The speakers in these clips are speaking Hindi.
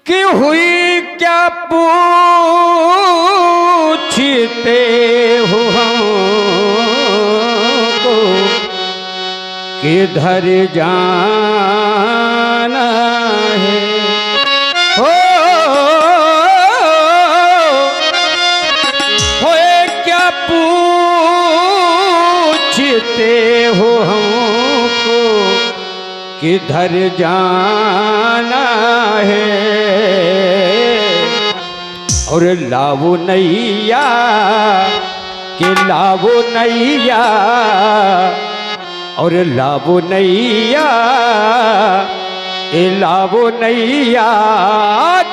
कि हुई क्या पूछते हो हमको, किधर जाना है। होए क्या पूछते हो हमको, किधर जाना है। और लावो नैया के लावो नैया, और लावो नैया ए लावो नैया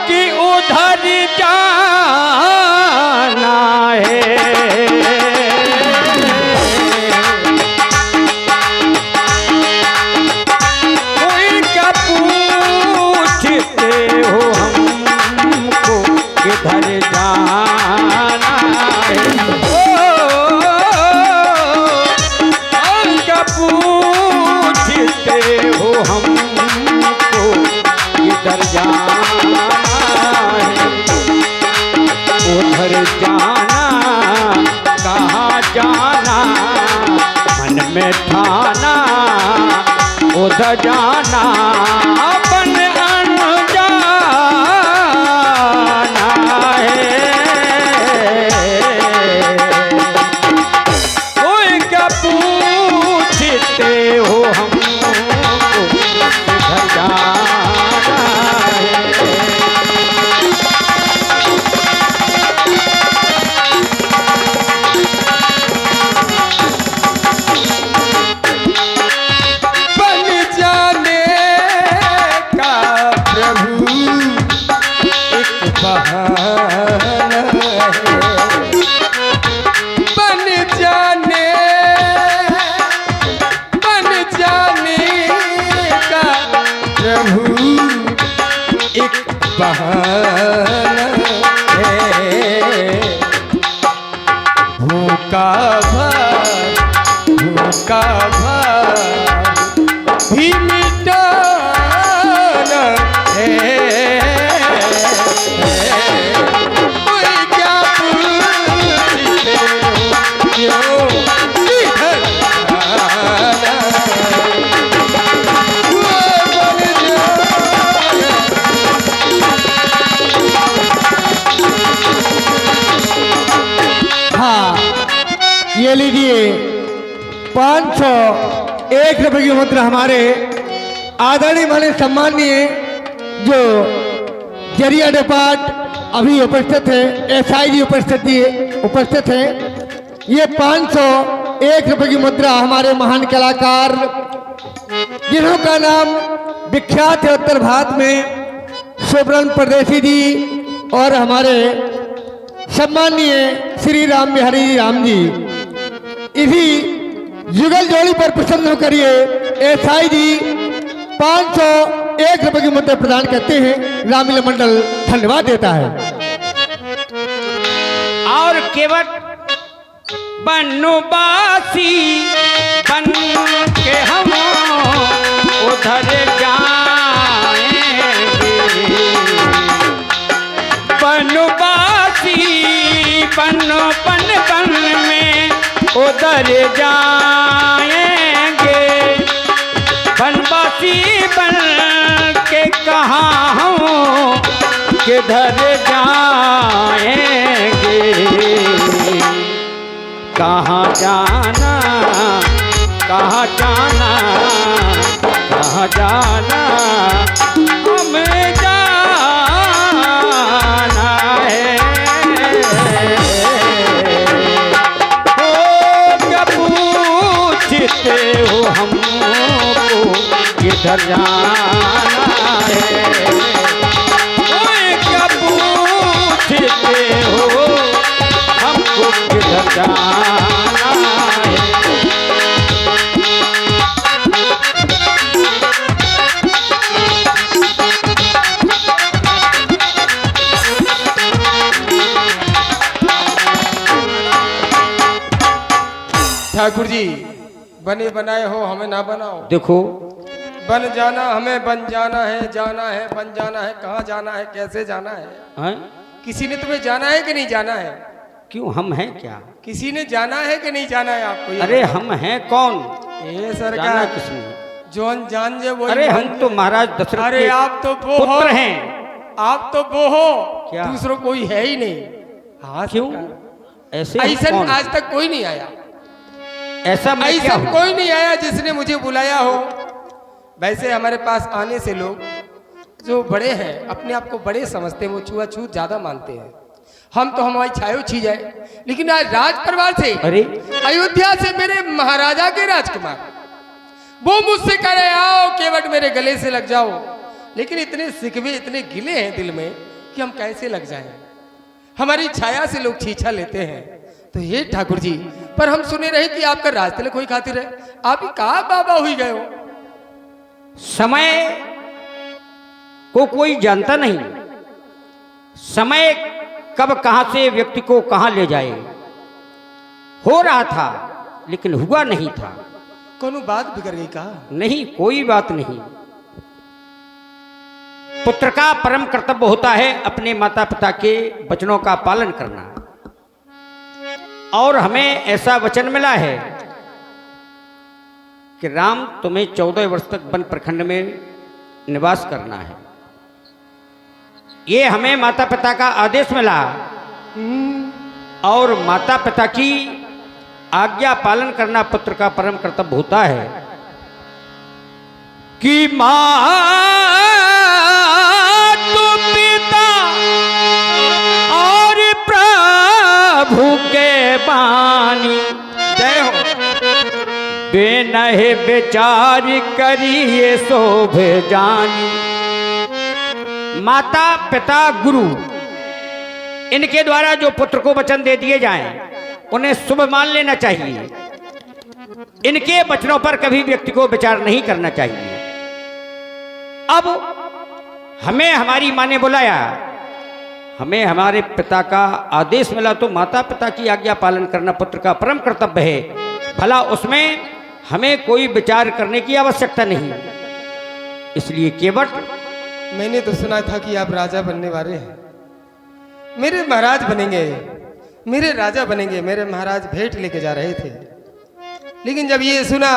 कि उधर जाना है। किधर जाना है। क्या पूछते हो हमको, किधर जाना है। उधर जाना कहाँ जाना, मन में ठाना उधर जाना अपन हो हमको, किधर जाना है। बन जाने का प्रभु एक बहाना है। बन जाने प्रभु एक बहाना है। भूखा भार भी मिटाना है। कोई क्या पूछते हो क्यों, किधर जाना ये लीजिए 501 रुपये की मुद्रा हमारे आदरणीय माने सम्मानीय जो जरिया डिपार्ट अभी उपस्थित है, एसआई जी उपस्थित है। ये 501 रुपये की मुद्रा हमारे महान कलाकार जिन्हों का नाम विख्यात है उत्तर भारत में, सुब्रन परदेसी जी और हमारे सम्मानीय श्री राम बिहारी राम जी। इसी जुगल जोड़ी पर प्रसन्न होकर ये एसआई जी 501 रुपये की मुद्रा प्रदान करते हैं। रामलीला मंडल धन्यवाद देता है। और केवट बनवासी बन के हम उधर जाएंगे। बनवासी बन में उधर जाएंगे। बनवासी बन के कहाँ हूँ, किधर जाएंगे। कहाँ जाना कहाँ जाना कहाँ जाना हमें जाना है। पूछते हो हमको, किधर जाना है। क्या पूछते हो हमको, किधर जाना है। ठाकुर जी बने बनाए हो, हमें ना बनाओ। देखो बन जाना हमें बन जाना है बन जाना है, कहाँ जाना है, कैसे जाना है? हैं? किसी ने तुम्हें जाना है कि नहीं जाना है? क्यों, हम हैं क्या? किसी ने जाना है कि नहीं जाना है आपको? अरे हम हैं कौन? ये जाना सरकार किसने? जोन जान जे वो। अरे हम तो महाराज दशरथ अरे के आप तो वो हो, पुत्र हैं। आप तो वो हो, क्या? दूसरों कोई है ही नहीं। हाँ क्यों? सरकार। ऐसे हम ऐसा कौन? आज तक कोई नहीं आया, ऐसा मैं क्या ऐसा हूँ? कोई नहीं आया जिसने मुझे बुलाया हो। वैसे हमारे पास आने से लोग जो बड़े हैं, अपने आप को बड़े समझते हैं, वो छुआछूत ज्यादा मानते हैं। हम तो हमारी छायो छी जाए, लेकिन आज राज परिवार से, अरे अयोध्या से मेरे महाराजा के राजकुमार, वो मुझसे कह रहे आओ केवट मेरे गले से लग जाओ, लेकिन इतने सिकवे इतने गिले हैं दिल में कि हम कैसे लग जाएं। हमारी छाया से लोग छीछा लेते हैं। तो ये ठाकुर जी, पर हम सुने रहे कि आपका राज तिलक कोई खातिर है, आप ही कहा बाबा हुई गए हो? समय को कोई जानता नहीं, समय कब कहां से व्यक्ति को कहां ले जाए। हो रहा था लेकिन हुआ नहीं था। कोनो बात बिगड़ गई कहा? नहीं, कोई बात नहीं। पुत्र का परम कर्तव्य होता है अपने माता पिता के वचनों का पालन करना, और हमें ऐसा वचन मिला है कि राम तुम्हें 14 वर्ष तक वन प्रखंड में निवास करना है। ये हमें माता पिता का आदेश मिला, और माता पिता की आज्ञा पालन करना पुत्र का परम कर्तव्य होता है। कि माता पिता और प्रभु के बानी, जय हो। बेनहे विचार करिए शोभ जानी। माता पिता गुरु, इनके द्वारा जो पुत्र को वचन दे दिए जाएं, उन्हें शुभ मान लेना चाहिए। इनके वचनों पर कभी व्यक्ति को विचार नहीं करना चाहिए। अब हमें हमारी माँ ने बुलाया, हमें हमारे पिता का आदेश मिला, तो माता पिता की आज्ञा पालन करना पुत्र का परम कर्तव्य है। भला उसमें हमें कोई विचार करने की आवश्यकता नहीं। इसलिए केवट, मैंने तो सुना था कि आप राजा बनने वाले हैं, मेरे महाराज बनेंगे, मेरे राजा बनेंगे। मेरे महाराज भेंट लेके जा रहे थे, लेकिन जब ये सुना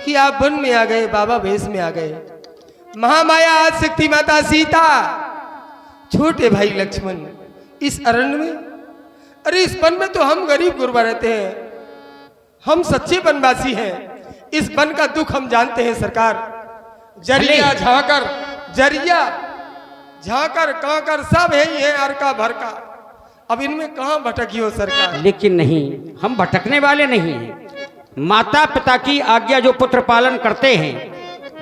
कि आप वन में आ गए, बाबा वेश में आ गए, महामाया आज शक्ति माता सीता, छोटे भाई लक्ष्मण इस अरण्य में, अरे इस वन में तो हम गरीब गुरबा रहते हैं, हम सच्चे वनवासी हैं। इस वन का दुख हम जानते हैं सरकार। जरिया झाकर, जरिया झाकर कांकर सब है ही है, अरका भरका। अब इनमें कहां भटकी हो सरकार? लेकिन नहीं, हम भटकने वाले नहीं हैं। माता पिता की आज्ञा जो पुत्र पालन करते हैं,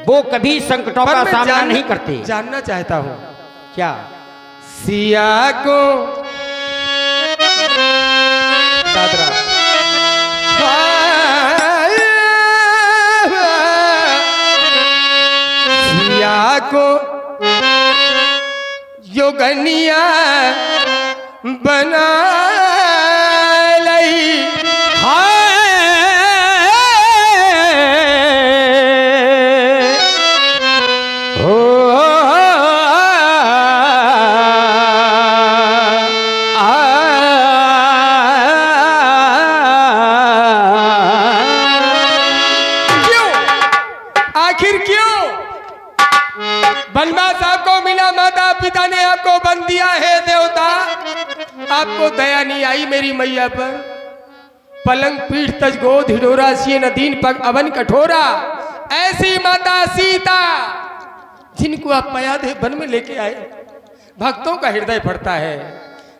वो कभी संकटों का सामना नहीं करते। जानना चाहता हूं, क्या? सिया को दादरा सिया को योगनिया बना लई, हो क्यों? आखिर क्यों? वनवास आपको मिला, माता पिता ने आपको बन दिया है देवता, आपको दया नहीं आई मेरी मैया पर? पलंग पीठ तज गोद हिडोरा सिए नदीन पग अवन कठोरा, ऐसी माता सीता जिनको आप पयादे वन में लेके आए, भक्तों का हृदय पड़ता है।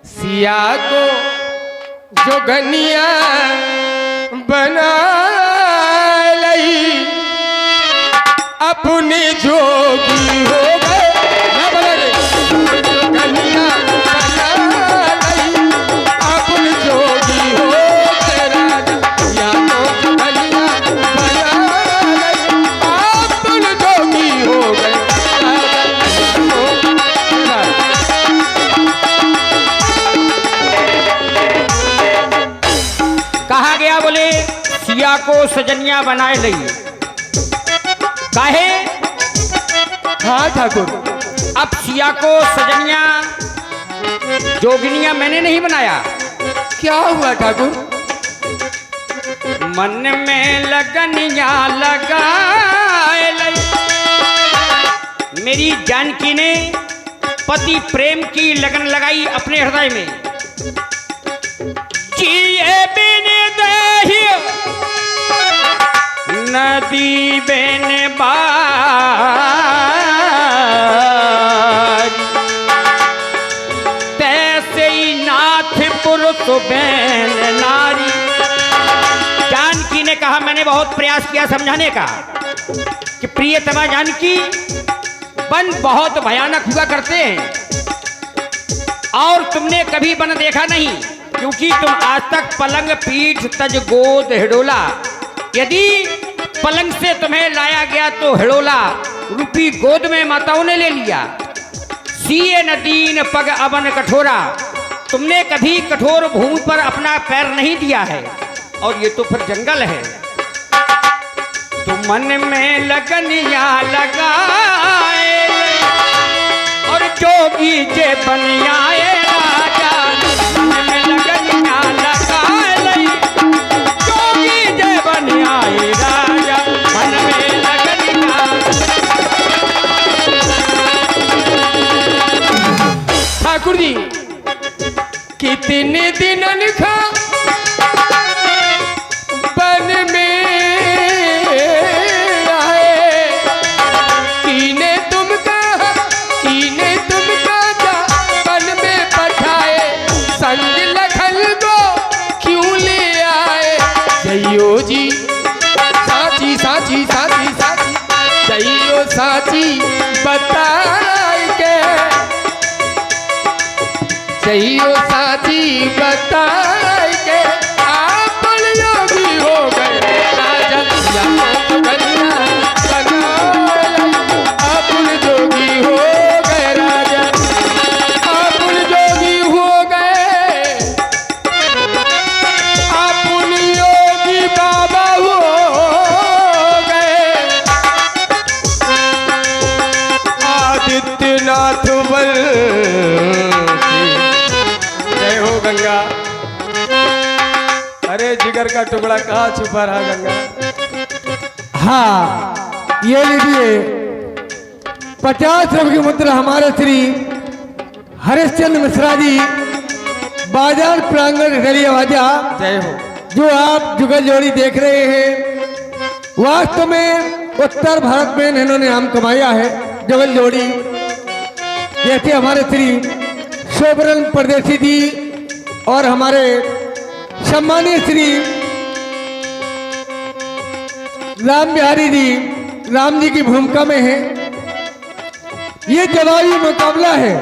सिया को जोगनिया बना लई, अपने जोगी हो गए, ना बना रे। जोगनिया बना लई, अपने जोगी हो गए राजा, या तो जोगनिया बना लई, अपने जोगी हो गए कहा गया, बोले सिया को सजनिया बनाए लई। काहे? हाँ ठाकुर। अब सिया को सजनिया जोगिनिया मैंने नहीं बनाया। क्या हुआ ठाकुर? मन में लगनिया लगाए लई। मेरी जानकी ने पति प्रेम की लगन लगाई अपने हृदय में। जिए बिन दही नदी बेन बार, तैसे ही नाथ पुरुष बेन नारी। जानकी ने कहा, मैंने बहुत प्रयास किया समझाने का कि प्रियतमा जानकी, वन बहुत भयानक हुआ करते हैं और तुमने कभी वन देखा नहीं, क्योंकि तुम आज तक पलंग पीठ तज गोद हिडोला। यदि पलंग से तुम्हें लाया गया तो हिडोला रूपी गोद में माताओं ने ले लिया। सिए नदीन पग अवन कठोरा, तुमने कभी कठोर भूमि पर अपना पैर नहीं दिया है, और ये तो फिर जंगल है। तो मन में लगनिया लगाए और जोगी जे बनियाए राजा। मन में लगनिया लगाए जोगी जे बनियाए राजा। मन में लगनिया। ठाकुर जी, कितने दिन लिखा बन में आए, कीने तुम कहा जा बन में पठाए, संग लखन को क्यों ले आए। जइयो जी साची साची साची साची, जइयो साची बताए के, जइयो साची बताए के, आप योगी हो गए राजा। अपुन जोगी हो गए राजा, अपुन जोगी हो गए, अपुन योगी बाबा हो गए। आदित्यनाथ बल, जय हो गंगा। अरे जिगर का टुकड़ा कहाँ छुपा रहा गंगा। हाँ, ये लीजिए 50 रुपये की मुद्रा हमारे श्री हरिश्चंद्र मिश्रा जी, बाजार प्रांगण गलिया वाजा। जय हो। जो आप जुगल जोड़ी देख रहे हैं, वास्तव में उत्तर भारत में इन्होंने नाम कमाया है जुगल जोड़ी। जैसे हमारे श्री शोभरन परदेसी जी और हमारे सम्मानीय श्री राम बिहारी जी, राम जी की भूमिका में है। ये जवाबी मुकाबला है।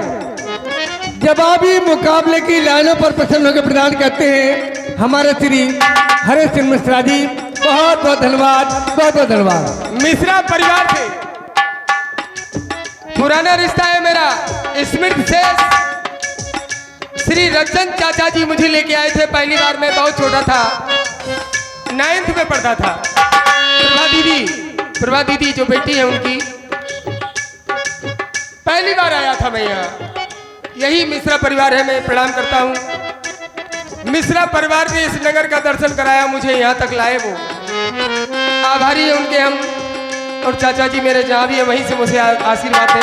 जवाबी मुकाबले की लाइनों पर प्रसन्न होकर प्रदान करते हैं हमारे श्री हरेश सिंह मिश्रा जी। बहुत बहुत धन्यवाद, बहुत बहुत धन्यवाद। मिश्रा परिवार से पुराना रिश्ता है मेरा। स्मृति से श्री रतन चाचा जी मुझे लेके आए थे पहली बार। मैं बहुत छोटा था, 9th में पढ़ता था। प्रभा दीदी जो बेटी है उनकी, पहली बार आया था मैं यहाँ। यही मिश्रा परिवार है, मैं प्रणाम करता हूँ। मिश्रा परिवार ने इस नगर का दर्शन कराया, मुझे यहाँ तक लाए। वो आभारी है उनके हम। और चाचा जी मेरे जहाँ भी है वहीं से मुझे आशीर्वाद है।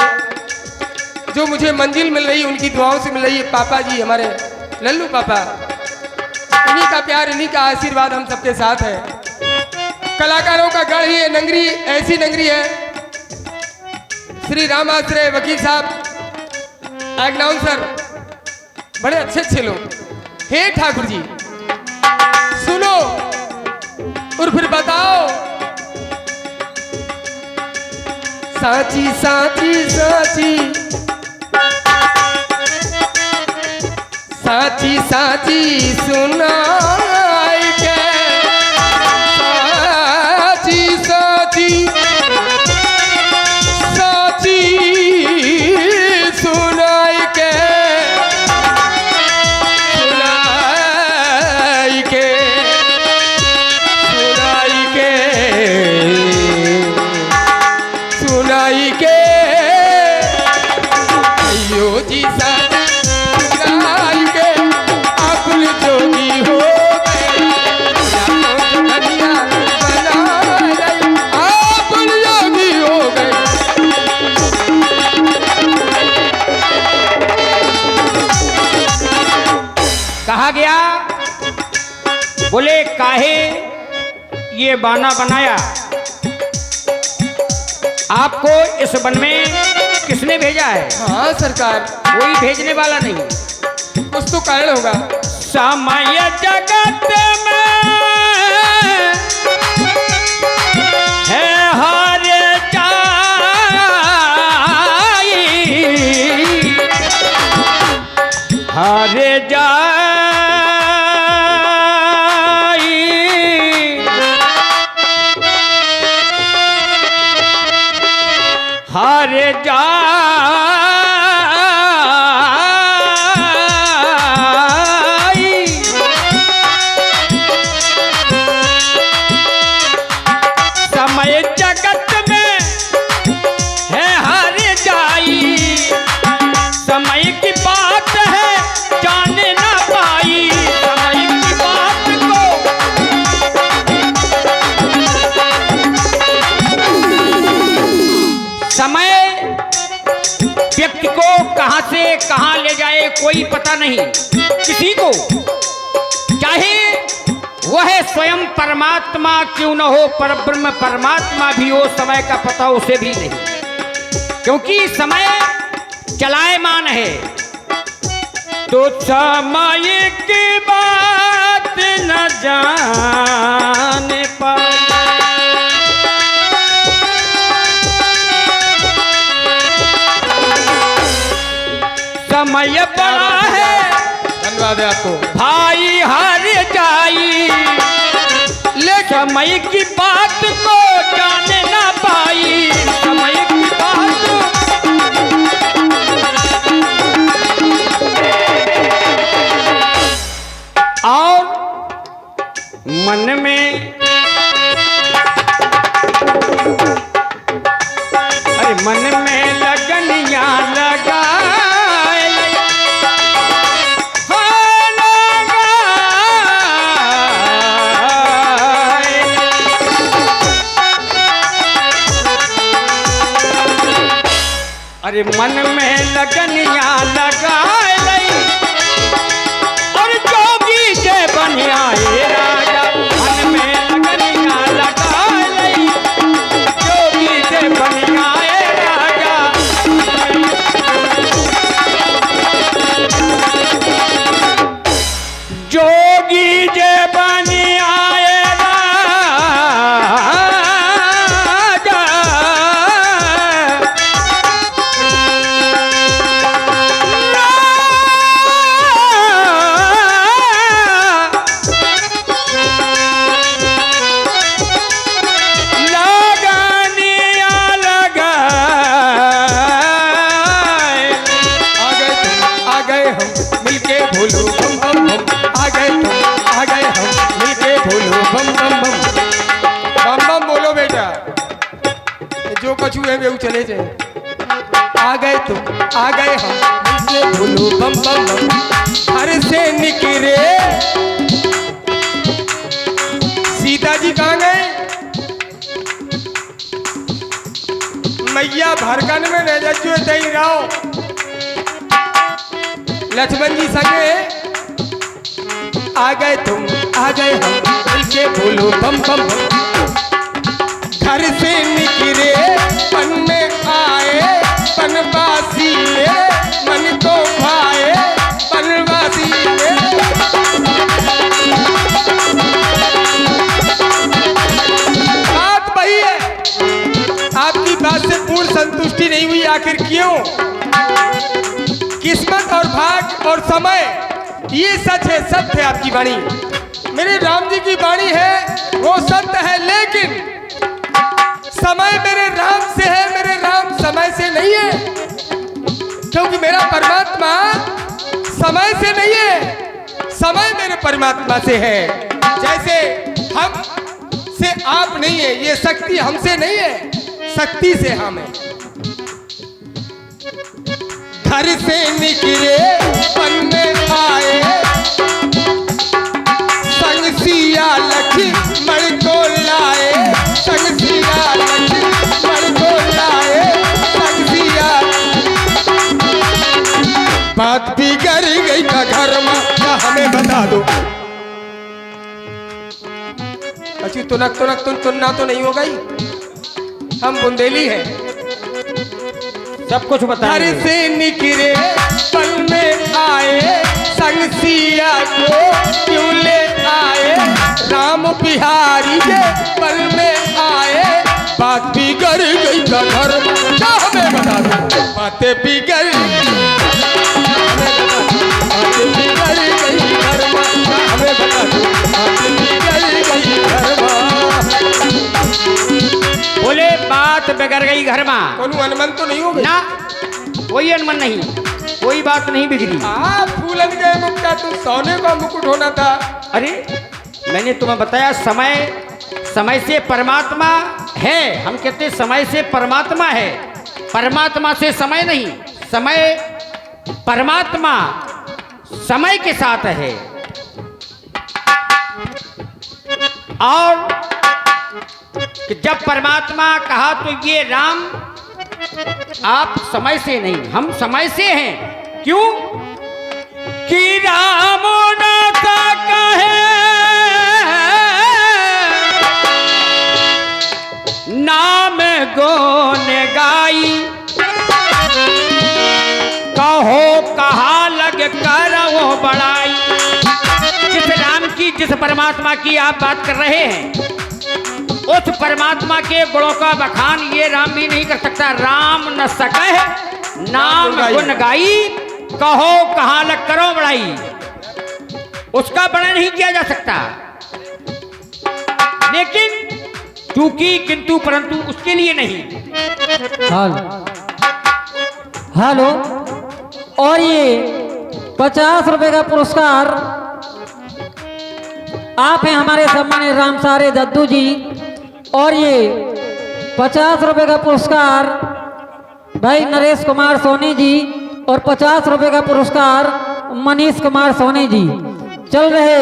जो मुझे मंजिल मिल रही उनकी दुआओं से मिल रही है। पापा जी हमारे लल्लू पापा, इन्हीं का प्यार, इन्हीं का आशीर्वाद हम सबके साथ है। कलाकारों का गढ़ ही है नगरी, ऐसी नगरी है। श्री रामाश्रय वकील साहब, एग्नाउंसर, बड़े अच्छे अच्छे लोग। हे ठाकुर जी, सुनो और फिर बताओ। साची साची साची, साची साची सुनाई के, साची साची साची सुनाई के, सुनाई के, सुनाई के, सुनाई के काहे ये बाना बनाया? आपको इस वन में किसने भेजा है? हाँ सरकार, कोई भेजने वाला नहीं। कुछ तो कारण होगा। समय जगत में है हार जाई, हार जाई, हार जाई। समय जगत में है हार जाई, समय की बात है जान ना पाई, समय की बात को समय व्यक्ति को कहां से कहां ले जाए कोई पता नहीं किसी को, चाहे वह स्वयं परमात्मा क्यों न हो, परब्रह्म परमात्मा भी हो, समय का पता उसे भी नहीं, क्योंकि समय चलायमान है। तो समय की बात न जान पाए, समय बड़ा है धन्यवाद है आपको। भाई हार जाई, ले समय की बात को जान ना पाई, समय की बात। और मन में अरे मन में लगनिया लगाए, हाँ लगाए। अरे मन में लगनिया लगाए और जोगी के बनियाए राजा, मन में लगनिया लगाए जोगी के बनियाए राजा। जोगी जे बनियाए राजा, लगनिया लगाए। आ गए हम मिलके भोलो बम बम बम, आ गए हम मिलके भोलो बम बम बम। बम बम बोलो बेटा, जो कछु है वे चले जाए। आ गए हम मिलके भोलो बम बम बम। घर से निकले सीता जी कहाँ गए? मैया भरकन में न जजो दई रहो। लक्ष्मण जी संगे आ गए हम मिलके बोलो बम बम बम। घर से निकले पन में आए, पनवासी मन को भाए, पनवासी बात वही है। आपकी बात से पूर्ण संतुष्टि नहीं हुई, आखिर क्यों? किस्मत और भाग और समय ये सच है, सत्य है आपकी वाणी। मेरे राम जी की वाणी है वो सत्य है, लेकिन समय मेरे राम से है, मेरे राम समय से नहीं है, क्योंकि मेरा परमात्मा समय से नहीं है, समय मेरे परमात्मा से है। जैसे हम से आप नहीं है, ये शक्ति हमसे नहीं है, शक्ति से हम है। घर से निकले पन में आए, संग सिया लक्ष्मण को लाए, संग सिया लक्ष्मण को लाए, संग सिया। बात बिगड़ गई का घर में, हमें बता दो। अच्छी तुनक तुनक तुनना तो नहीं होगा ही। हम बुंदेली हैं। सब कुछ घर बताइए। से निकले पल में आए, संग सिया को क्यों ले आए, राम बिहारी के पल में आए, बात बिगड़ गई का घर क्या हमें बता दो, बातें बिगड़ बातें बिगड़ गई घर हमें बता दो, बातें बिगड़ गई घर। बोले बात बिगड़ गई घर में। कौन अनमन तो नहीं हो गई ना, कोई अनमन नहीं, कोई बात नहीं बिगड़ी। फूलन गए मुक्ता, तू सोने का मुकुट होना था। अरे मैंने तुम्हें बताया समय, समय से परमात्मा है। हम कहते हैं समय से परमात्मा है, परमात्मा से समय नहीं। समय परमात्मा समय के साथ है। और कि जब परमात्मा कहा तो ये राम आप समय से नहीं, हम समय से हैं। क्यों कि राम नाता कहे नाम गोन गाई, कहो कहा लग करो बड़ाई। जिस राम की, जिस परमात्मा की आप बात कर रहे हैं, उस परमात्मा के गुणों का बखान ये राम भी नहीं कर सकता। राम न सके नाम गुण गाई, कहो कहाँ लग करो बड़ाई, उसका वर्णन नहीं किया जा सकता। लेकिन चूंकि किंतु परंतु उसके लिए नहीं। हेलो, और ये 50 रुपए का पुरस्कार आप हैं हमारे सम्मानित रामसारे दद्दू जी। और ये 50 रुपए का पुरस्कार भाई नरेश कुमार सोनी जी, और 50 रुपए का पुरस्कार मनीष कुमार सोनी जी। चल रहे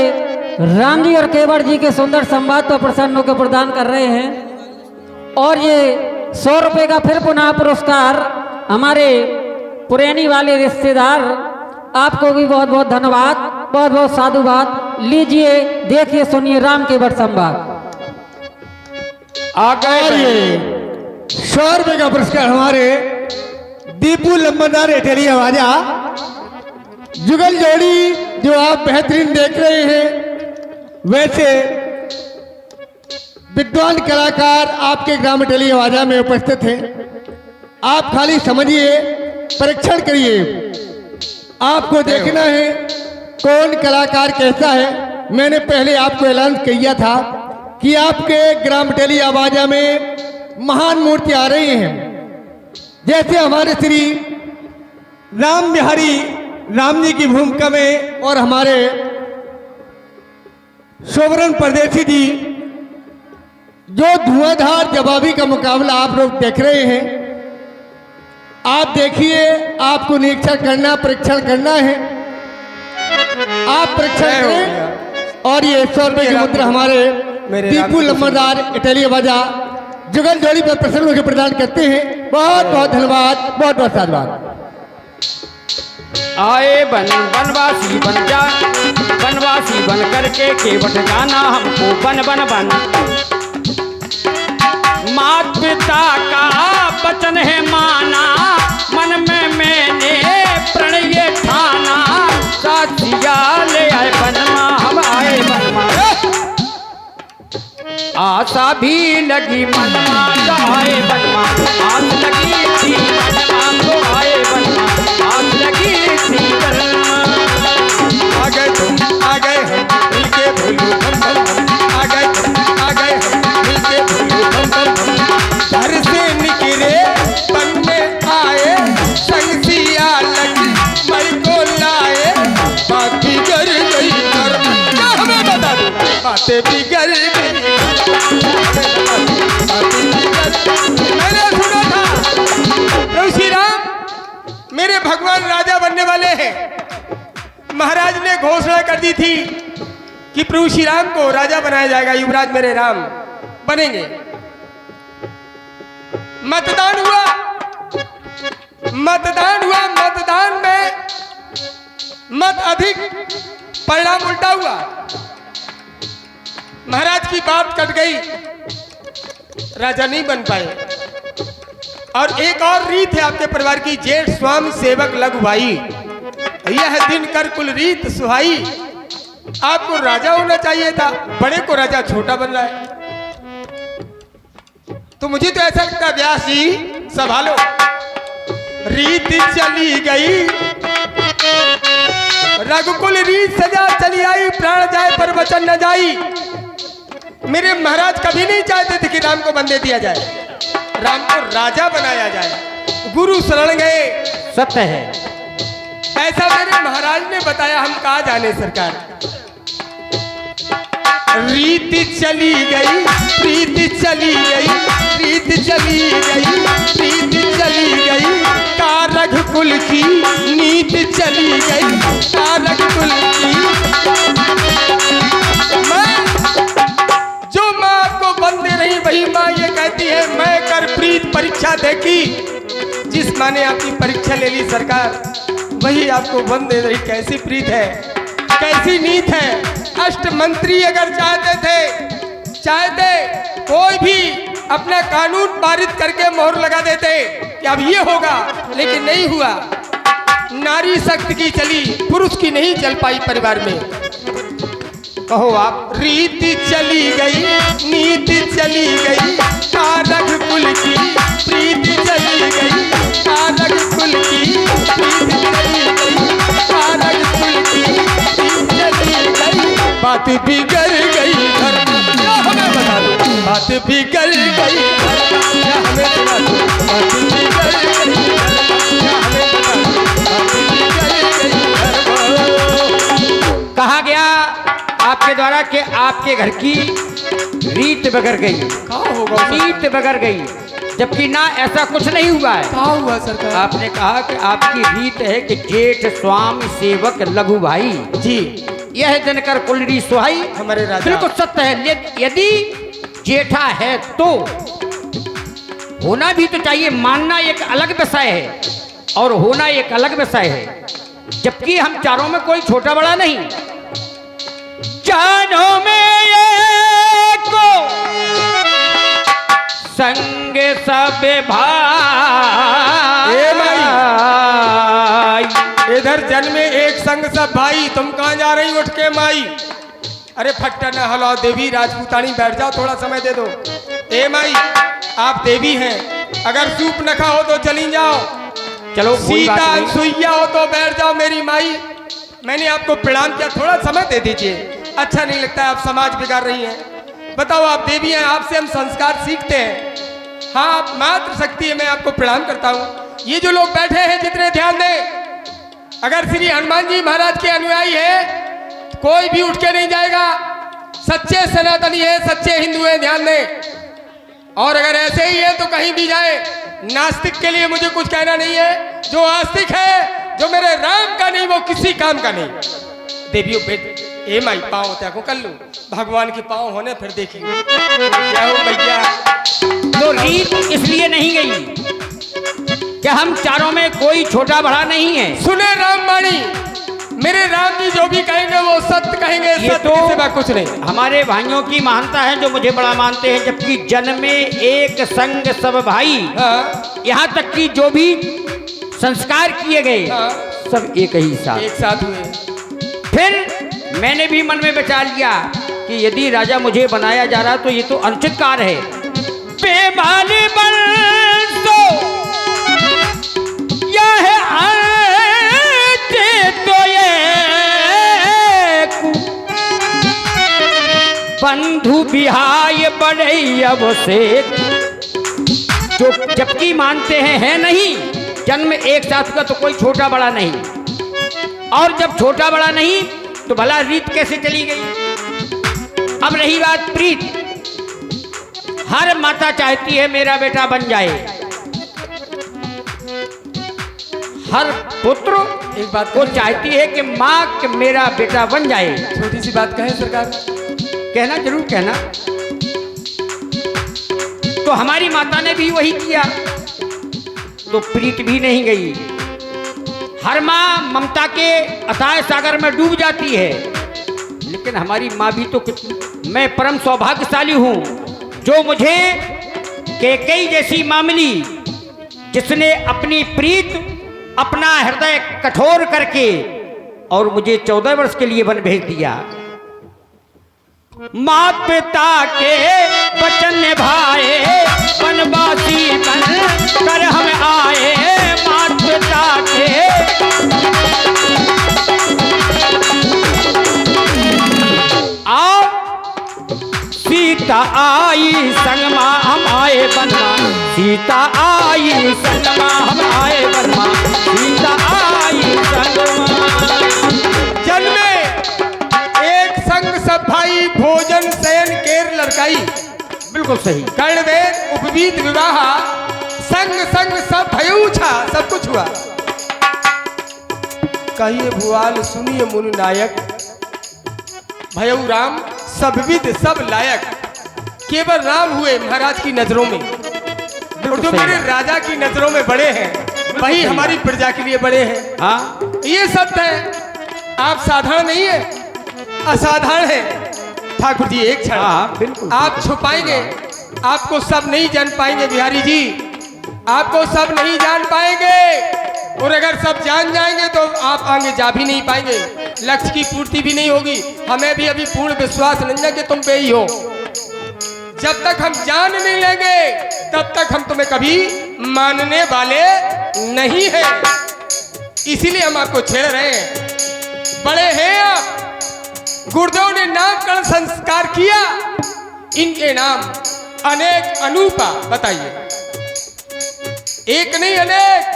राम जी और केवट जी के सुंदर संवाद पर प्रसन्न होकर प्रदान कर रहे हैं। और ये 100 रुपए का फिर पुनः पुरस्कार हमारे पुरानी वाले रिश्तेदार, आपको भी बहुत बहुत धन्यवाद, बहुत बहुत साधुवाद। लीजिए, देखिए, सुनिए राम केवट संवाद। आ गए 100 रुपए का पुरस्कार हमारे दीपू लंबरदार एटेलिया वाजा, जुगल जोड़ी जो आप बेहतरीन देख रहे हैं। वैसे विद्वान कलाकार आपके ग्राम एटेलिया वाजा में उपस्थित हैं। आप खाली समझिए, परीक्षण करिए, आपको देखना है कौन कलाकार कैसा है। मैंने पहले आपको ऐलान किया था कि आपके ग्राम टेली आवाजा में महान मूर्ति आ रही हैं। जैसे हमारे श्री राम बिहारी राम जी की भूमिका में, और हमारे सोवरन परदेसी जी, जो धुआंधार जवाबी का मुकाबला आप लोग देख रहे हैं। आप देखिए, आपको निरीक्षण करना, परीक्षण करना है। आप परीक्षण करें। और ये 100 रुपए की मुद्रा हमारे दीपू लंबरदार इटालिया बाजा जुगल जोड़ी पर प्रसन्न होकर प्रदान करते हैं। बहुत बहुत धन्यवाद, बहुत बहुत साधुवाद। आए बनवासी बन जा, बनवासी बन करके केवट जाना हमको बन बन बन। मात पिता का वचन है माना, मन में मैंने प्रणय ठाना। साथिया ले आए बनमा, हम आए बनमा। आशा भी लगी मनमा, तो आए बनमा। आस लगी थी मनमा, तो आए बनमा। आस लगी थी बनमा। आ गए तुम, आ गए हम मिलके भूलू हम हम। आ गए तुम, आ गए हम मिलके भूलू हम हम। घर से निकले बन में आए, संग सिया लगी मई को लाए। बात बिगड़ गई घर, क्या हमें बता दो, बातें बिगड़ गई। मैंने सुना था प्रभु श्री राम मेरे भगवान राजा बनने वाले हैं। महाराज ने घोषणा कर दी थी कि प्रभु श्री राम को राजा बनाया जाएगा, युवराज मेरे राम बनेंगे। मतदान हुआ, मतदान हुआ, मतदान में मत अधिक, परिणाम उल्टा हुआ। महाराज की बात कट गई, राजा नहीं बन पाए। और एक और रीत है आपके परिवार की, जेठ स्वामी सेवक लघु भाई, यह दिन कर कुल रीत सुहाई। आपको राजा होना चाहिए था, बड़े को राजा छोटा बन रहा है। तो मुझे तो ऐसा लगता है व्यास जी संभालो। रीत चली गई रघुकुल रीत सजा चली आई, प्राण जाए पर वचन न जाई। मेरे महाराज कभी नहीं चाहते थे कि राम को बंदे दिया जाए, राम को राजा बनाया जाए। गुरु शरण गए, सत्य है। ऐसा मेरे महाराज ने बताया, हम कहा जाने सरकार। रीत चली गई, प्रीत चली गई, रीत चली गई, प्रीत चली गई, कारग कुल की नीत चली गई, कारग कुल की। जो माँ आपको बंदे रही वही माँ ये कहती है मैं कर प्रीत परीक्षा देखी। जिस माँ ने आपकी परीक्षा ले ली सरकार, वही आपको बंदे रही। कैसी प्रीत है, कैसी नीत है। अष्ट मंत्री अगर चाहते कोई भी अपना कानून पारित करके मोहर लगा देते कि अब ये होगा, लेकिन नहीं हुआ। नारी शक्ति की चली, पुरुष की नहीं चल पाई परिवार में। कहो आप। रीत चली गई, नीत चली गई, कारग कुल की प्रीत चली गई, कारग कुल की प्रीत चली गई, कारग कुल की प्रीत चली गई। बात बिगड़ गई घर, क्या हमें बता दो। बात बिगड़ गई घर, क्या हमें बता दो। बात बिगड़ गई घर, क्या हमें बता दो। बात बिगड़ गई घर। कहा गया आपके द्वारा कि आपके घर की रीत बिगड़ गई, कहाँ होगा रीत बिगड़ गई, जबकि ना ऐसा कुछ नहीं हुआ है। कहाँ हुआ सरकार? आपने कहा कि आपकी रीत है कि जेठ स्वामी सेवक लघु भाई जी, यह दिनकर कुलरी सुहाई। हमारे राजा। बिल्कुल सत्य है। यदि जेठा है तो होना भी तो चाहिए, मानना एक अलग विषय है और होना एक अलग विषय है। जबकि हम चारों में कोई छोटा बड़ा नहीं, चारों में एक को संग सब भाई। इधर जन्मे एक संग सब भाई, तुम कहाँ जा रही उठ के माई? अरे फट्टा न हलाओ देवी राजपूतानी, बैठ जाओ, थोड़ा समय दे दो। ए माई, आप देवी हैं, अगर सूप न खाओ तो चली जाओ। चलो सीता सुइया हो तो बैठ जाओ मेरी माई। मैंने आपको प्रणाम किया, थोड़ा समय दे दीजिए। अच्छा नहीं लगता है, आप समाज बिगाड़ रही हैं। बताओ, आप देवी हैं, आपसे हम संस्कार सीखते हैं। हाँ, आप मात्र शक्ति है, मैं आपको प्रणाम करता हूँ। ये जो लोग बैठे हैं जितने ध्यान दें, अगर श्री हनुमान जी महाराज के अनुयायी है, कोई भी उठ के नहीं जाएगा। सच्चे सनातनी है, सच्चे हिंदू हैं, ध्यान दें। और अगर ऐसे ही है तो कहीं भी जाए। नास्तिक के लिए मुझे कुछ कहना नहीं है। जो आस्तिक है, जो मेरे राम का नहीं, वो किसी काम का नहीं। देवियों बेट, ए माई पाँव त्यागो कर लूं, भगवान के पाँव होने फिर देखिए। क्या हो भैया? तो रीत इसलिए नहीं गई कि हम चारों में कोई छोटा बड़ा नहीं है। सुने रामवाणी, मेरे राम जी जो भी कहेंगे वो सत्य कहेंगे, सत्य के सिवा कुछ नहीं। हमारे भाइयों की महानता है जो मुझे बड़ा मानते हैं। जबकि जन्म में एक संग सब भाई, हाँ, यहाँ तक कि जो भी संस्कार किए गए हाँ, सब एक ही साथ एक साथ हुए। फिर मैंने भी मन में विचार लिया कि यदि राजा मुझे बनाया जा रहा तो ये तो अनुचित कार्य है। बेमाल बंसो यह तो ये बंधु बिहाय बड़े अब से, जो जबकि मानते हैं है नहीं, जन्म एक साथ का तो कोई छोटा बड़ा नहीं। और जब छोटा बड़ा नहीं तो भला रीत कैसे चली गई? अब रही बात प्रीत, हर माता चाहती है मेरा बेटा बन जाए, हर पुत्र एक बात को चाहती है कि माँ कि मेरा बेटा बन जाए। छोटी सी बात कहें सरकार? कहना जरूर कहना। तो हमारी माता ने भी वही किया, तो प्रीत भी नहीं गई। हर माँ ममता के अथाह सागर में डूब जाती है, लेकिन हमारी माँ भी तो कुछ मैं परम सौभाग्यशाली हूँ जो मुझे कैकेयी जैसी मामली, जिसने अपनी प्रीत, अपना हृदय कठोर करके और मुझे 14 वर्ष के लिए वन भेज दिया। माँ पिता के वचन निभाए, वनवासी बन कर हम आए। माँ पिता के आओ, सीता आई संगमा हम आए वनमा, सीता आई संगमा हम आए वनमा, सीता आई संगमा। जन्मे एक संग सब भाई, भोजन शयन केर लड़काई। बिल्कुल सही। कर्णवेद उपवीत विवाह, संग संग सब भयऊ छा, सब कुछ हुआ। कहिए भुआल सुनिए मुनि नायक, भयऊ राम सब विद सब लायक। केवल राम हुए महाराज की नजरों में, और जो मेरे राजा की नजरों में बड़े हैं वही हमारी प्रजा के लिए बड़े हैं। हाँ, ये सत्य है। आप साधारण नहीं है, असाधारण है। ठाकुर जी एक क्षण, हाँ, बिल्कुल। आप छुपाएंगे, आपको सब नहीं जान पाएंगे बिहारी जी, आपको सब नहीं जान पाएंगे। और अगर सब जान जाएंगे तो आप आगे जा भी नहीं पाएंगे, लक्ष्य की पूर्ति भी नहीं होगी। हमें भी अभी पूर्ण विश्वास नहीं है कि तुम पे ही हो। जब तक हम जान नहीं लेंगे तब तक हम तुम्हें कभी मानने वाले नहीं हैं। इसीलिए हम आपको छेड़ रहे हैं। बड़े हैं आप, गुरुदेव ने नामकरण संस्कार किया, इनके नाम अनेक अनूपा। बताइए, एक नहीं अनेक।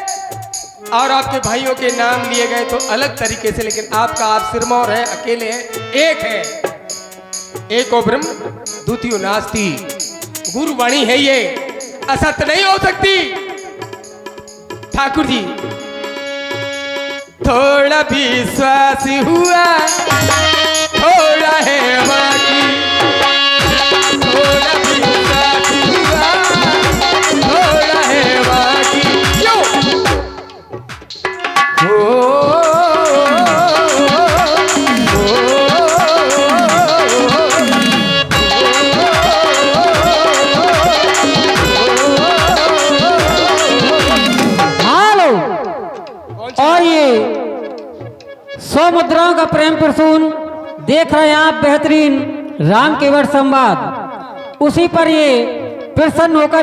और आपके भाइयों के नाम लिए गए तो अलग तरीके से, लेकिन आपका आप सिरमौर है, अकेले हैं, एक है। एको ब्रह्म द्वितीयो नास्ति, गुरुवाणी है ये, असत्य नहीं हो सकती। ठाकुर जी थोड़ा विश्वास हुआ, थोड़ा है बाकी, थोड़ा विश्वास हुआ, थोड़ा है बाकी। क्यों और ये 100 मुद्राओं का प्रेम प्रसून देख रहे हैं आप, बेहतरीन राम केवट संवाद। उसी पर ये प्रसन्न होकर